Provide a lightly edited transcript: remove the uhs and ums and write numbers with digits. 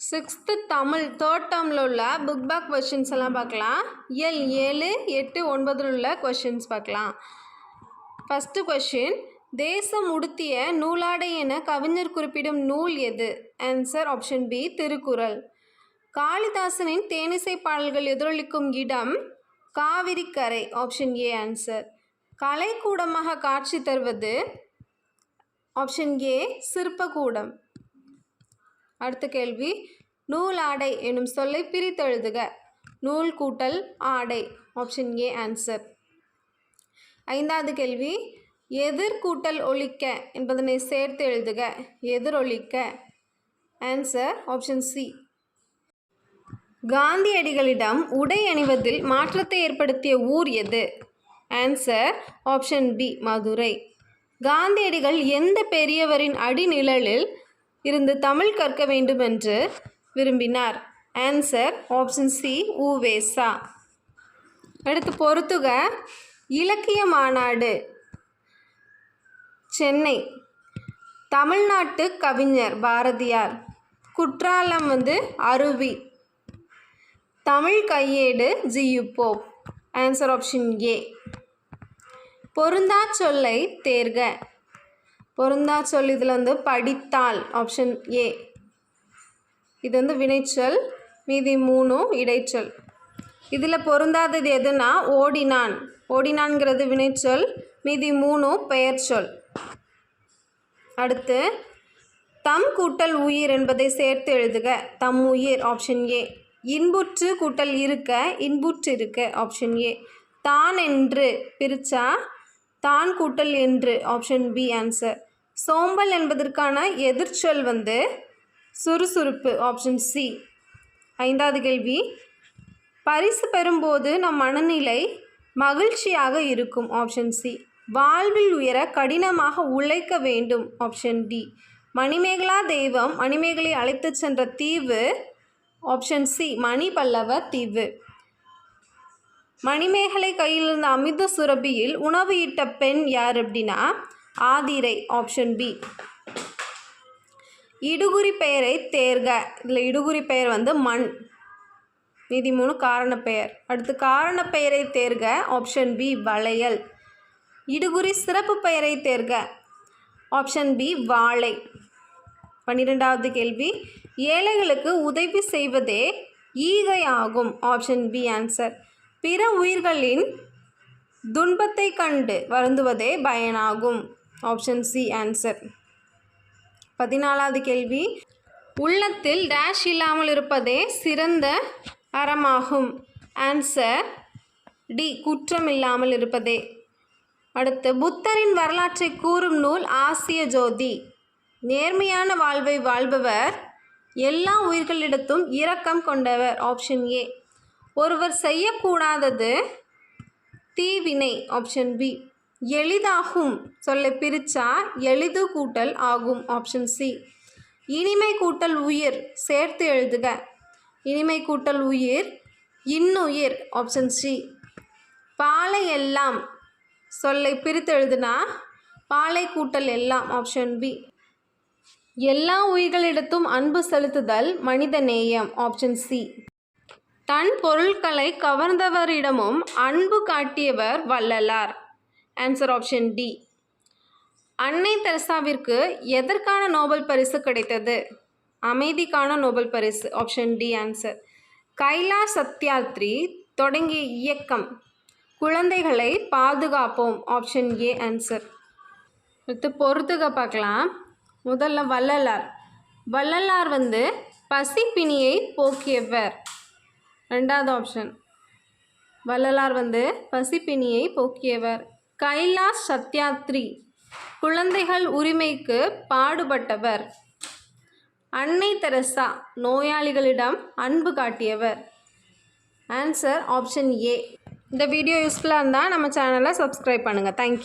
Sixth Tamil third டேர்மில் உள்ள book back questions எல்லாம் பார்க்கலாம். இயல் 7, 8, 9 உள்ள கொஷின்ஸ் பார்க்கலாம். ஃபஸ்ட்டு கொஷின், தேசம் உடுத்திய நூலாடை என கவிஞர் குறிப்பிடும் நூல் எது? Answer option B, Thirukkural. காளிதாசனின் தேனிசை பாடல்கள் எதிரொலிக்கும் இடம் காவிரி கரை. Option A answer. கலைக்கூடமாக காட்சி தருவது ஆப்ஷன் ஏ, சிற்பக்கூடம். அடுத்த கேள்வி, நூலாடை எனும் சொல்லை பிரித்தெழுதுக. நூல் கூட்டல் ஆடை. Option A answer. ஐந்தாவது கேள்வி, எதிர் கூட்டல் ஒலிக்க என்பதனை சேர்த்து எழுதுக. எதிரொலிக்க. Answer option C. காந்தியடிகளிடம் உடை அணிவதில் மாற்றத்தை ஏற்படுத்திய ஊர் எது? Answer option B, Madurai. காந்தியடிகள் எந்த பெரியவரின் அடிநிழலில் இருந்து தமிழ் கற்க வேண்டும் என்று விரும்பினார்? Answer option C, U. Ve. Sa.. அடுத்து பொறுத்துக. இலக்கிய மாநாடு சென்னை. தமிழ்நாட்டு கவிஞர் பாரதியார். குற்றாலம் அருவி. தமிழ் கையேடு G U. Pope. Answer option A. பொருந்தா சொல்லை தேர்க. பொருந்தா சொல் இதில் படித்தால். Option A. இது வினைச்சொல், மீதி 3 இடைச்சொல். இதில் பொருந்தாதது எதுனா ஓடினான். ஓடினான்கிறது வினைச்சொல், மீதி 3 பெயர் சொல். அடுத்து, தம் கூட்டல் உயிர் என்பதை சேர்த்து எழுதுக. தம் உயிர். Option A. இன்புற்று கூட்டல் இருக்க. இன்புற்று இருக்க. Option A. தான் என்று பிரிச்சா தான் கூட்டல் என்று. Option B answer. சோம்பல் என்பதற்கான எதிர்ச்சொல் சுறுசுறுப்பு. Option C. ஐந்தாவது கேள்வி, பரிசு பெறும்போது நம் மனநிலை மகிழ்ச்சியாக இருக்கும். Option C. வாழ்வில் உயர கடினமாக உழைக்க வேண்டும். Option D. மணிமேகலா தெய்வம் மணிமேகலை அழைத்து சென்ற தீவு. ஆப்ஷன் சி, மணிபல்லவ தீவு. மணிமேகலை கையில் இருந்த அமிர்த சுரபியில் உணவு இட்ட பெண் யார் அப்படின்னா ஆதிரை. Option B. இடுகுறி பெயரை தேர்க. இதில் இடுகுறி பெயர் மண். மீதி 3 காரணப்பெயர். அடுத்து காரணப்பெயரை தேர்க. ஆப்ஷன் பி, வளையல். இடுகுறி சிறப்பு பெயரை தேர்க. ஆப்ஷன் பி, வாழை. 12வது கேள்வி, ஏழைகளுக்கு உதவி செய்வதே ஈகை ஆகும். Option B answer. பிற உயிர்களின் துன்பத்தை கண்டு வருந்துவதே பயனாகும். Option C answer. 14வது கேள்வி, உள்ளத்தில் டேஷ் இல்லாமல் இருப்பதே சிறந்த அறமாகும். ஆன்சர் டி, குற்றம் இல்லாமல் இருப்பதே. அடுத்து, புத்தரின் வரலாற்றை கூறும் நூல் ஆசிய ஜோதி. நேர்மையான வாழ்வை வாழ்பவர், எல்லா உயிர்களிடத்தும் இரக்கம் கொண்டவர். Option A. ஒருவர் செய்யக்கூடாதது தீவினை. Option B. எளிதாகும் சொல்லை பிரித்தா எளிது கூட்டல் ஆகும். Option C. இனிமை கூட்டல் உயிர் சேர்த்து எழுதுக. இனிமை கூட்டல் உயிர் இன்னுயிர். Option C. பாலை எல்லாம் சொல்லை பிரித்து எழுதுனா பாலை கூட்டல் எல்லாம். Option B. எல்லா உயிர்களிடத்தும் அன்பு செலுத்துதல் மனித நேயம். Option C. தன் பொருட்களை கவர்ந்தவரிடமும் அன்பு காட்டியவர் வள்ளலார். Answer option D. அன்னை தெரசாவிற்கு எதற்கான நோபல் பரிசு கிடைத்தது? அமைதிக்கான நோபல் பரிசு. Option D answer. Kailash Satyarthi தொடங்கிய இயக்கம் குழந்தைகளை பாதுகாப்போம். Option A answer. அடுத்து பொறுத்துக பார்க்கலாம். முதல்ல வள்ளலார். வள்ளலார் பசிப்பிணியை போக்கியவர். 2வது ஆப்ஷன். வள்ளலார் பசிப்பிணியை போக்கியவர். கைலாஷ் சத்யாத்ரி குழந்தைகள் உரிமைக்கு பாடுபட்டவர். அன்னை தெரசா நோயாளிகளிடம் அன்பு காட்டியவர். Answer option A. இந்த வீடியோ யூஸ்ஃபுல்லாக இருந்தால் நம்ம சேனலை சப்ஸ்கிரைப் பண்ணுங்கள். தேங்க்யூ.